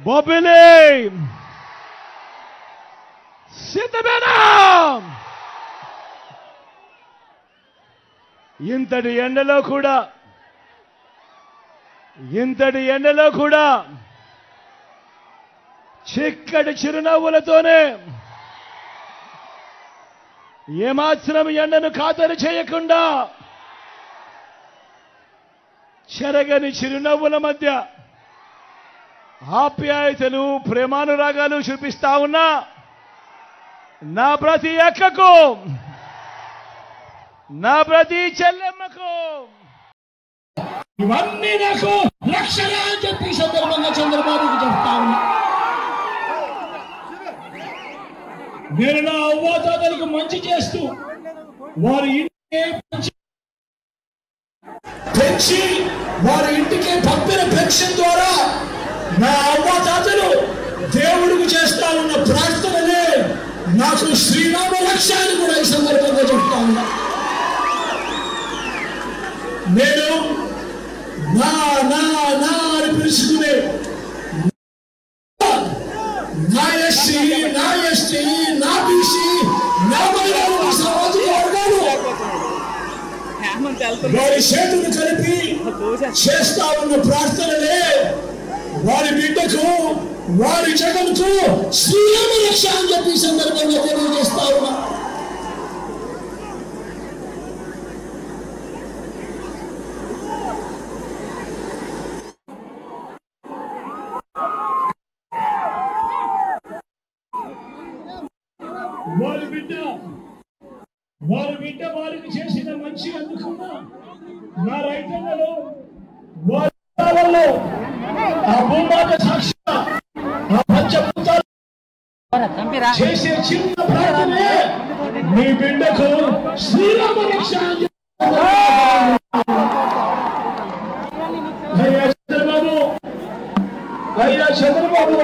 బొబ్బిలి సిద్ధమేనా? ఇంతటి ఎండలో కూడా చిక్కటి చిరునవ్వులతోనే ఏమాత్రం ఎండను ఖాతరు చేయకుండా చెరగని చిరునవ్వుల మధ్య ఆప్యాయతలు ప్రేమానురాగాలు చూపిస్తా ఉన్నా నా ప్రతి అక్కకు, నా ప్రతి చెల్లెమ్మకు ఇవన్నీ నాకు రక్షణ అని చెప్పి సందర్భంగా చంద్రబాబుకు చెప్తా ఉన్నా. నేను నా అవ్వాతాతలకు మంచి చేస్తూ వారి ఇంటికే పెంచి వారి ఇంటికి పంపిన పెన్షన్ ద్వారా నా అవ్వాతాతలు దేవుడికి చేస్తా ఉన్న ప్రార్థనలే నాకు శ్రీరామ లక్ష్యాన్ని కూడా ఈ సందర్భంగా చెప్తా ఉన్నా. నేను నా నా నా అని పిలుచుకునే నా ఎస్సీ, నా ఎస్టీ, నా బీసీ, నా మైనారిటీ సామాజిక వర్గాలు వారి చేతులు కలిపి చేస్తా ఉన్న ప్రార్థనలే వారి బిడ్డకు, వారి జగన్కు శ్రీరామ రక్ష అని చెప్పి సందర్భంగా తెలియజేస్తా ఉన్నా. వారి బిడ్డ వారికి చేసిన మంచి అందుకున్నా నా రైతన్నలో వారిలో ఆ భూమాత సాక్షిగా ఆ పంచభూతాలు చేసే చిన్న ప్రార్థనే మీ బిడ్డకు శ్రీరామ రక్ష. అయ్యా చంద్రబాబు,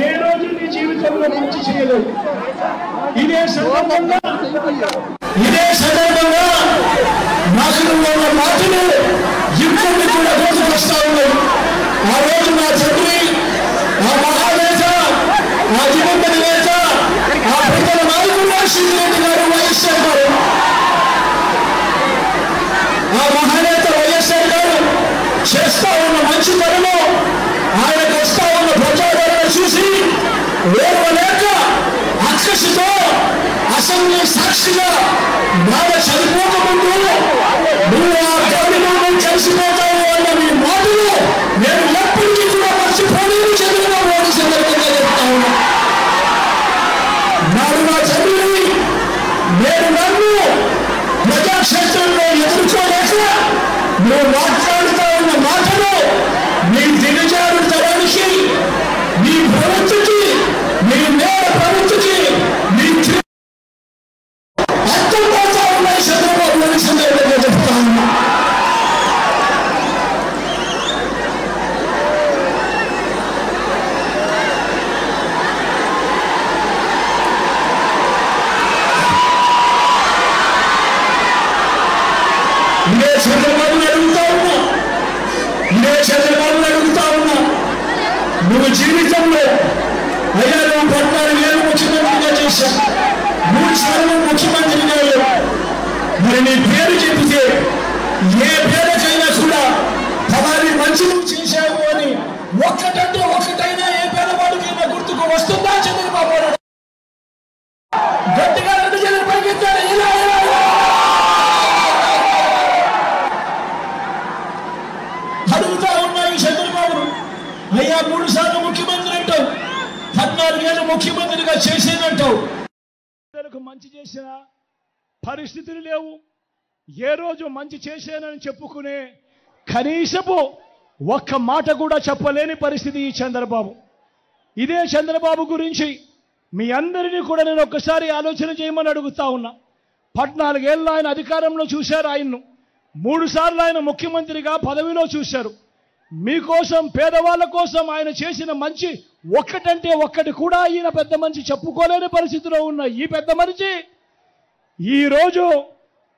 ఏ రోజు నీ జీవితంలో మంచి చేయలేదు. ఇదే సందర్భంగా నాకు ఉన్న మాటలు ఇప్పటికీ కూడా రోజులు వస్తా ఉన్నాయి. ఆ రోజు నా తండ్రి, ఆ మహానేత, ఆ దివంగత నేత, ఆ ప్రజల నాయకుడు శ్రీరెడ్డి గారు, వైఎస్ఆర్ గారు, ఆ మహానేత వైఎస్ఆర్ గారు చేస్తా ఉన్న మంచి పనులు, ఆయనకు వస్తా ఉన్న ప్రజాదరణ చూసి ఓర్వలేక అక్కసితో అసెంబ్లీ సాక్షిగా బాధ చనిపోకముందు నువ్వు ఆ గాలిలో కలిసిపోతావు అన్న మీ మాటలు నేను ఎప్పటికీ కూడా మర్చిపోలేని చంద్రబాబు నాయుడు సందర్భంగా చెప్తా ఉన్నా. నాడు నా తండ్రిని నేను నన్ను ప్రజాక్షేత్రంలో ఎదుర్కోలేక నువ్వు మాట్లాడుతూ ఉన్న మాటలు నీ దిగజారు తరానికి, నీ ప్రవృత్తికి, నీ నేర ప్రవృత్తికి నీ అర్థం పోతా ఉన్నాయి. చంద్రబాబు నాయుడు సందర్భంగా చెప్తా ఉన్నా. ఇదే చంద్రబాబుని అడుగుతా ఉన్నా, నువ్వు జీవితంలో అయ్యా నువ్వు 14 ఏళ్ళు ముఖ్యమంత్రిగా చేశావు, 3 సార్లు ముఖ్యమంత్రిగా అయ్యావు. మరి నీ పేరు చెబితే ఏ పేరుకైనా కూడా ఫలాని మంచి నువ్వు చేశావు అని ఒక్కటంటే ఒక్కటైనా ఏ పేదవాడికైనా గుర్తుకు వస్తుందా? చంద్రబాబు నాయుడు గట్టిగా 2 చేతులు పైకెత్తాడు. ఇలా అడుగుతా ఉన్నాయి చంద్రబాబు. అయ్యా 3 సార్లు ముఖ్యమంత్రి అంటావు, 14 ఏళ్ళు ముఖ్యమంత్రిగా చేసేదంటావు. మంచి చేసిన పరిస్థితులు లేవు. ఏ రోజు మంచి చేశానని చెప్పుకునే కనీసపు ఒక్క మాట కూడా చెప్పలేని పరిస్థితి ఈ చంద్రబాబు. ఇదే చంద్రబాబు గురించి మీ అందరినీ కూడా నేను ఒక్కసారి ఆలోచన చేయమని అడుగుతా ఉన్నా. 14 ఏళ్ళు ఆయన అధికారంలో చూశారు, ఆయన్ను 3 సార్లు ఆయన ముఖ్యమంత్రిగా పదవిలో చూశారు. మీకోసం, పేదవాళ్ళ కోసం ఆయన చేసిన మంచి ఒక్కటంటే ఒక్కటి కూడా ఈయన పెద్ద మనిషి చెప్పుకోలేని పరిస్థితిలో ఉన్న ఈ పెద్ద మనిషి ఈరోజు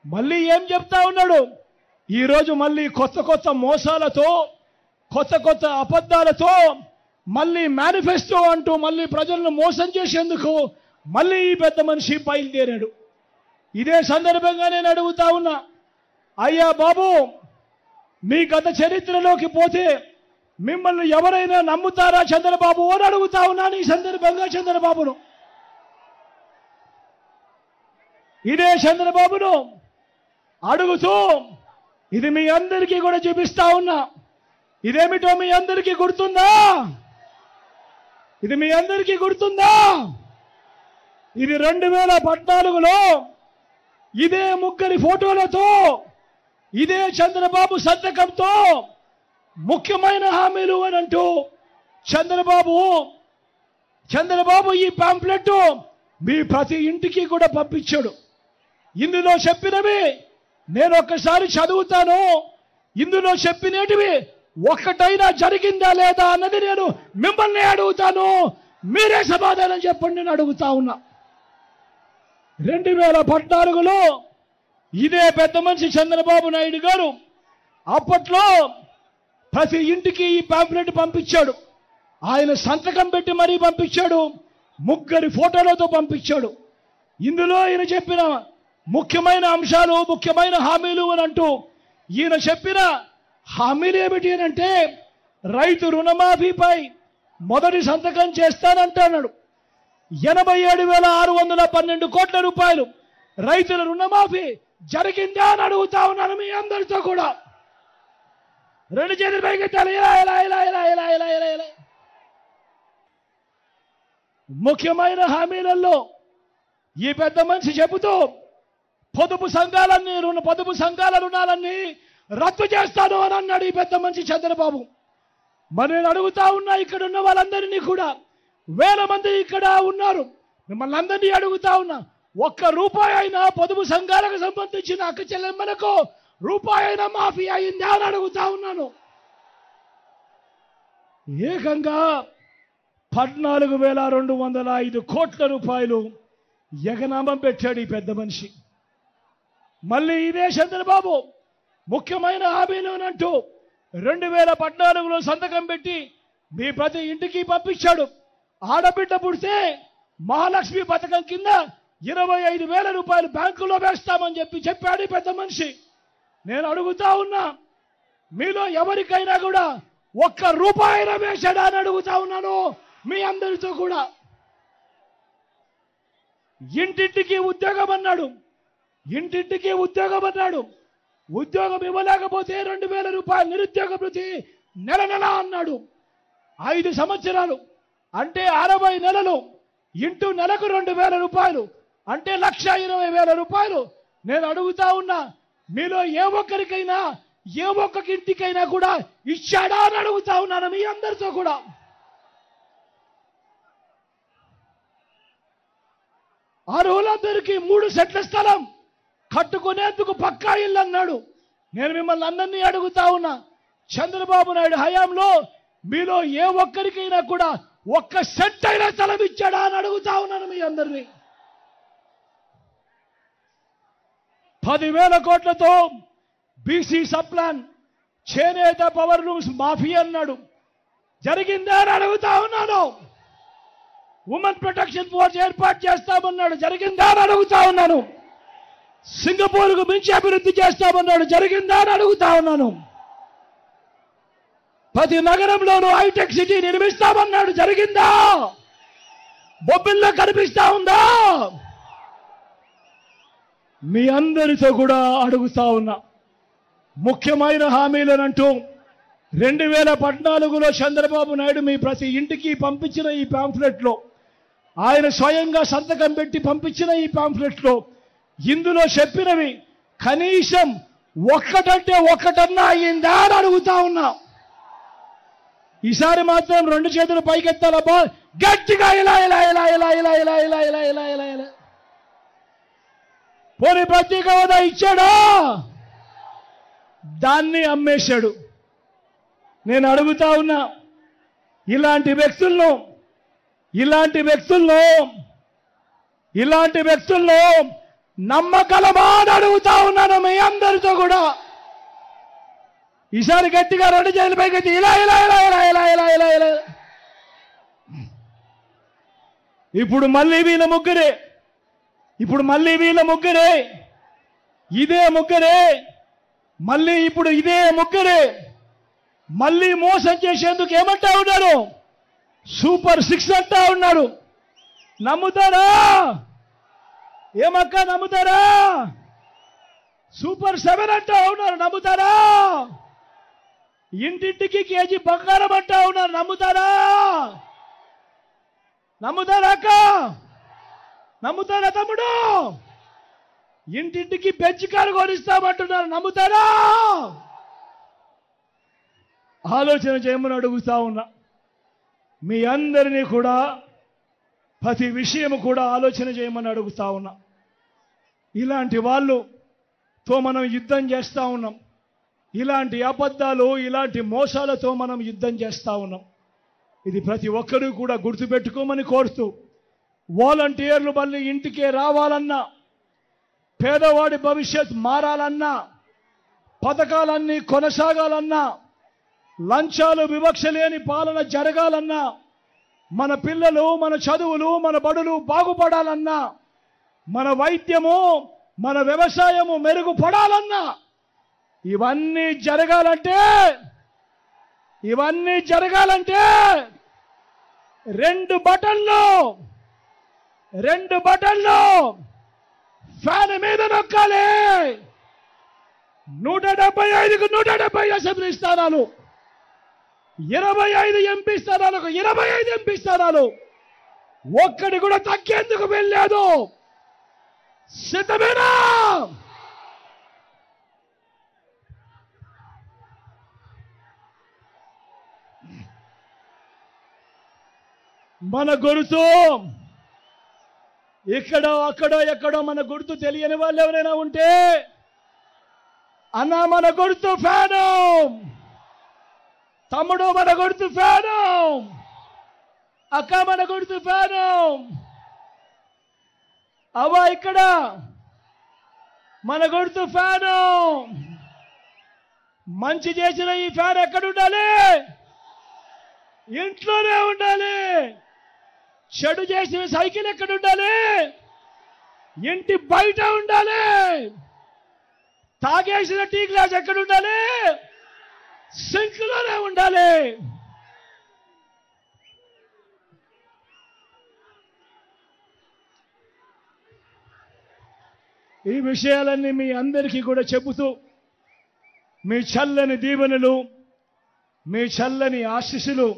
మళ్ళీ ఏం చెప్తా ఉన్నాడు? ఈరోజు మళ్ళీ కొత్త కొత్త మోసాలతో, కొత్త కొత్త అబద్ధాలతో మళ్ళీ మేనిఫెస్టో అంటూ మళ్ళీ ప్రజలను మోసం చేసేందుకు మళ్ళీ ఈ పెద్ద మనిషి బయలుదేరాడు. ఇదే సందర్భంగా నేను అడుగుతా ఉన్నా, అయ్యా బాబు, మీ గత చరిత్రలోకి పోతే మిమ్మల్ని ఎవరైనా నమ్ముతారా చంద్రబాబు అని అడుగుతా ఉన్నాను ఈ సందర్భంగా చంద్రబాబును. ఇదే చంద్రబాబును అడుగుతూ ఇది మీ అందరికీ కూడా చూపిస్తా ఉన్నా. ఇదేమిటో మీ అందరికీ గుర్తుందా? ఇది మీ అందరికీ గుర్తుందా? ఇది 2014లో ఇదే ముగ్గురి ఫోటోలతో ఇదే చంద్రబాబు సంతకంతో ముఖ్యమైన హామీలు అని అంటూ చంద్రబాబు ఈ పాంప్లెట్ మీ ప్రతి ఇంటికి కూడా పంపించాడు. ఇందులో చెప్పినవి నేను ఒక్కసారి చదువుతాను. ఇందులో చెప్పినటివి ఒక్కటైనా జరిగిందా లేదా అన్నది నేను మిమ్మల్ని అడుగుతాను. మీరే సమాధానం చెప్పండి నేను అడుగుతా ఉన్నా. 2014లో ఇదే పెద్ద మనిషి చంద్రబాబు నాయుడు గారు అప్పట్లో ప్రతి ఇంటికి ఈ పాంప్లెట్ పంపించాడు. ఆయన సంతకం పెట్టి మరీ పంపించాడు. ముగ్గురి ఫోటోలతో పంపించాడు. ఇందులో ఈయన చెప్పిన ముఖ్యమైన అంశాలు, ముఖ్యమైన హామీలు అని అంటూ ఈయన చెప్పిన హామీలు ఏమిటి అని అంటే, రైతు రుణమాఫీపై మొదటి సంతకం చేస్తానంటున్నాడు. 87,612 కోట్ల రూపాయలు రైతుల రుణమాఫీ జరిగిందా అని అడుగుతా ఉన్నాను మీ అందరితో కూడా. 2 చేతులు పైకెత్తాలి. ముఖ్యమైన హామీలలో ఈ పెద్ద మనిషి చెబుతూ పొదుపు సంఘాల రుణాలన్నీ రద్దు చేస్తాను అని అన్నాడు ఈ పెద్ద మనిషి చంద్రబాబు. మరి నేను అడుగుతా ఉన్నా, ఇక్కడ ఉన్న వాళ్ళందరినీ కూడా, వేల మంది ఇక్కడ ఉన్నారు, మిమ్మల్ని అందరినీ అడుగుతా ఉన్నా, ఒక్క రూపాయి అయినా పొదుపు సంఘాలకు సంబంధించిన అక్క చెల్లెమ్మలకు రూపాయి అయినా మాఫీ అయిందా అని అడుగుతా ఉన్నాను. ఏకంగా 14,205 కోట్ల రూపాయలు ఎగనామం పెట్టాడు ఈ పెద్ద మనిషి. మళ్ళీ ఇదే చంద్రబాబు ముఖ్యమైన హామీలు అంటూ 2014లో సంతకం పెట్టి మీ ప్రతి ఇంటికి పంపించాడు. ఆడబిడ్డ పుడితే మహాలక్ష్మి పథకం కింద 25,000 రూపాయలు బ్యాంకులో వేస్తామని చెప్పాడు ఈ పెద్ద మనిషి. నేను అడుగుతా ఉన్నా, మీలో ఎవరికైనా కూడా ఒక్క రూపాయి వేశాడా అని అడుగుతా ఉన్నాను మీ అందరితో కూడా. ఇంటింటికి ఉద్యోగం అన్నాడు. ఉద్యోగం ఇవ్వలేకపోతే 2,000 రూపాయలు నిరుద్యోగ భృతి నెల అన్నాడు. 5 సంవత్సరాలు అంటే 60 నెలలు ఇంటూ నెలకు 2,000 రూపాయలు అంటే 1,20,000 రూపాయలు. నేను అడుగుతా ఉన్నా, మీలో ఏ ఒక్కరికైనా ఏ ఒక్క ఇంటికైనా కూడా ఇచ్చాడా అని అడుగుతా ఉన్నాను మీ అందరితో కూడా. అర్హులందరికీ 3 సెంట్ల స్థలం కట్టుకునేందుకు పక్కా ఇల్లు అన్నాడు. నేను మిమ్మల్ని అందరినీ అడుగుతా ఉన్నా, చంద్రబాబు నాయుడు హయాంలో మీలో ఏ ఒక్కరికైనా కూడా 1 సెంట్ అయినా స్థలం ఇచ్చాడా అని అడుగుతా ఉన్నాను మీ అందరినీ. 10,000 కోట్లతో బీసీ సప్లాన్ చేనేత పవర్ లూమ్స్ మాఫీ అన్నాడు. జరిగిందా అని అడుగుతా ఉన్నాను. ఉమెన్ ప్రొటెక్షన్ ఫోర్స్ ఏర్పాటు చేస్తామన్నాడు. జరిగిందా అని అడుగుతా ఉన్నాను. సింగపూర్కు మించి అభివృద్ధి చేస్తామన్నాడు. జరిగిందా అని అడుగుతా ఉన్నాను. ప్రతి నగరంలోనూ హైటెక్ సిటీ నిర్మిస్తామన్నాడు. జరిగిందా? బొబ్బిల్లో కనిపిస్తా ఉందా? మీ అందరితో కూడా అడుగుతా ఉన్నా, ముఖ్యమైన హామీలనంటూ 2014లో చంద్రబాబు నాయుడు మీ ప్రతి ఇంటికి పంపించిన ఈ పాంఫ్లెట్లో, ఆయన స్వయంగా సంతకం పెట్టి పంపించిన ఈ పాంఫ్లెట్లో ఇందులో చెప్పినవి కనీసం ఒక్కటంటే ఒక్కటన్నా అయ్యిందా అని అడుగుతా ఉన్నా. ఈసారి మాత్రం 2 చేతులు పైకెత్తాలబ్బా, గట్టిగా ఇలా ఇలా ఇలా ఇలా ఇలా ఇలా ఇలా ఇలా ఇలా ఇలా ఇలా. పోనీ ప్రత్యేక హోదా ఇచ్చాడా? దాన్ని అమ్మేశాడు. నేను అడుగుతా ఉన్నా, ఇలాంటి వ్యక్తుల్లో నమ్మకలమా అని అడుగుతా ఉన్నాను మీ అందరితో కూడా. ఈసారి గట్టిగా 2 చేతుల పైకి ఇలా ఇలా ఇలా ఇలా ఇలా ఇలా ఇలా ఇలా ఇప్పుడు మళ్ళీ వీళ్ళ ముగ్గురే ఇదే ముగ్గురే మళ్ళీ ఇప్పుడు ఇదే ముగ్గురే మళ్ళీ మోసం చేసేందుకు ఏమంటా ఉన్నారు? సూపర్ 6 అంటా ఉన్నారు. నమ్ముతారా? ఏమక్క నమ్ముతారా? సూపర్ 7 అంటా ఉన్నారు. నమ్ముతారా? ఇంటింటికి కేజీ బంగారం అంటా ఉన్నారు. నమ్ముతారా? నమ్ముతారా అక్క? నమ్ముతారా తమ్ముడు? ఇంటింటికి బెంచ్ కారు కొనిస్తామంటున్నారు. నమ్ముతారా? ఆలోచన చేయమని అడుగుతా ఉన్నా. మీ అందరినీ కూడా ప్రతి విషయం కూడా ఆలోచన చేయమని అడుగుతా ఉన్నా. ఇలాంటి వాళ్ళతో మనం యుద్ధం చేస్తూ ఉన్నాం. ఇలాంటి అబద్ధాలు ఇలాంటి మోసాలతో మనం యుద్ధం చేస్తూ ఉన్నాం. ఇది ప్రతి ఒక్కరూ కూడా గుర్తుపెట్టుకోమని కోరుతూ, వాలంటీర్లు మళ్ళీ ఇంటికే రావాలన్నా, పేదవాడి భవిష్యత్ మారాలన్నా, పథకాలన్నీ కొనసాగాలన్నా, లంచాలు వివక్ష లేని పాలన జరగాలన్నా, మన పిల్లలు మన చదువులు మన బడులు బాగుపడాలన్నా, మన వైద్యము మన వ్యవసాయము మెరుగుపడాలన్నా, ఇవన్నీ జరగాలంటే రెండు బటన్లు ఫ్యాన్ మీద నొక్కాలి. 175కు 170 అసెంబ్లీ స్థానాలు, 25 ఎంపీ స్థానాలకు 25 ఎంపీ స్థానాలు, ఒక్కడి కూడా తగ్గేందుకు వెళ్ళలేదు. సిద్ధమేనా? మన గుర్తు ఇక్కడో అక్కడో ఎక్కడో మన గుర్తు తెలియని వాళ్ళు ఎవరైనా ఉంటే, అన్న మన గుర్తు ఫ్యాను, తమ్ముడు మన గుర్తు ఫ్యాను, అక్క మన గుర్తు ఫ్యాను, అవ్వ ఇక్కడ మన గుర్తు ఫ్యాను. మంచి చేసిన ఈ ఫ్యాన్ ఎక్కడ ఉండాలి? ఇంట్లోనే ఉండాలి. చెడు చేసిన సైకిల్ ఎక్కడ ఉండాలి? ఇంటి బయట ఉండాలి. తాగేసిన టీ గ్లాస్ ఎక్కడ ఉండాలి? సింక్లోనే ఉండాలి. ఈ విషయాలన్నీ మీ అందరికీ కూడా చెబుతూ, మీ చల్లని దీవెనలు, మీ చల్లని ఆశీస్సులు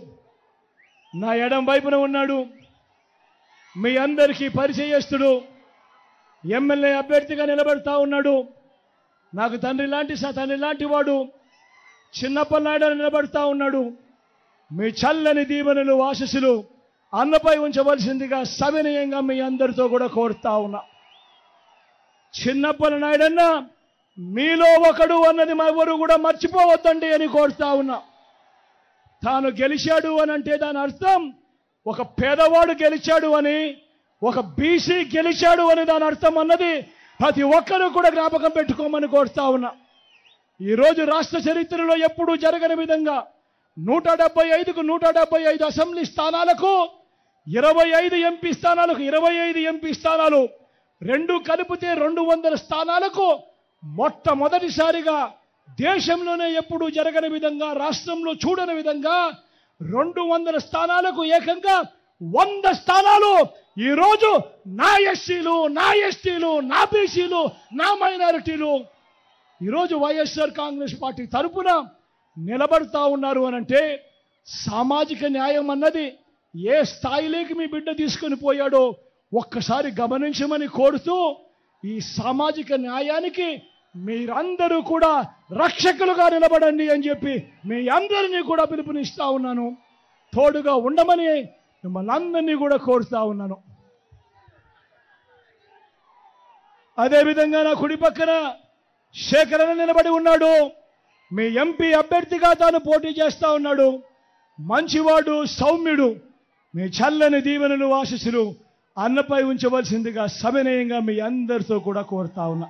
నా ఎడం వైపున ఉన్నాడు. మీ అందరికీ పరిచయస్తుడు, ఎమ్మెల్యే అభ్యర్థిగా నిలబడతా ఉన్నాడు. నాకు తండ్రి లాంటి వాడు చిన్నప్పనాయుడు నిలబడతా ఉన్నాడు. మీ చల్లని దీవెనలు ఆశీస్సులు అన్నపై ఉంచవలసిందిగా సవినయంగా మీ అందరితో కూడా కోరుతా ఉన్నా. చిన్నప్పనాయుడన్న మీలో ఒకడు అన్నది ఎవరు కూడా మర్చిపోవద్దండి అని కోరుతా ఉన్నా. తాను గెలిచాడు అని అంటే దాని అర్థం ఒక పేదవాడు గెలిచాడు అని, ఒక బీసీ గెలిచాడు అని దాని అర్థం అన్నది ప్రతి ఒక్కరూ కూడా జ్ఞాపకం పెట్టుకోమని కోరుతా ఉన్నా. ఈరోజు రాష్ట్ర చరిత్రలో ఎప్పుడూ జరగని విధంగా 175కు 175 అసెంబ్లీ స్థానాలకు 25 ఎంపీ స్థానాలకు 25 ఎంపీ స్థానాలు, రెండు కలిపితే 200 స్థానాలకు మొట్టమొదటిసారిగా దేశంలోనే ఎప్పుడూ జరగని విధంగా, రాష్ట్రంలో చూడని విధంగా 200 స్థానాలకు ఏకంగా 100 స్థానాలు ఈరోజు నా ఎస్సీలు, నా ఎస్టీలు, నా బీసీలు, నా మైనారిటీలు ఈరోజు వైఎస్ఆర్ కాంగ్రెస్ పార్టీ తరఫున నిలబడతా ఉన్నారు అనంటే, సామాజిక న్యాయం అన్నది ఏ స్థాయిలోకి మీ బిడ్డ తీసుకుని పోయాడో ఒక్కసారి గమనించమని కోరుతూ, ఈ సామాజిక న్యాయానికి మీరందరూ కూడా రక్షకులుగా నిలబడండి అని చెప్పి మీ అందరినీ కూడా పిలుపునిస్తా ఉన్నాను. తోడుగా ఉండమని మిమ్మల్ని అందరినీ కూడా కోరుతా ఉన్నాను. అదేవిధంగా నా కుడి పక్కన శేఖరణ నిలబడి ఉన్నాడు. మీ ఎంపీ అభ్యర్థిగా తాను పోటీ చేస్తా ఉన్నాడు. మంచివాడు, సౌమ్యుడు. మీ చల్లని దీవెనలు ఆశీస్సులు అన్నపై ఉంచవలసిందిగా సవినయంగా మీ అందరితో కూడా కోరుతా ఉన్నా.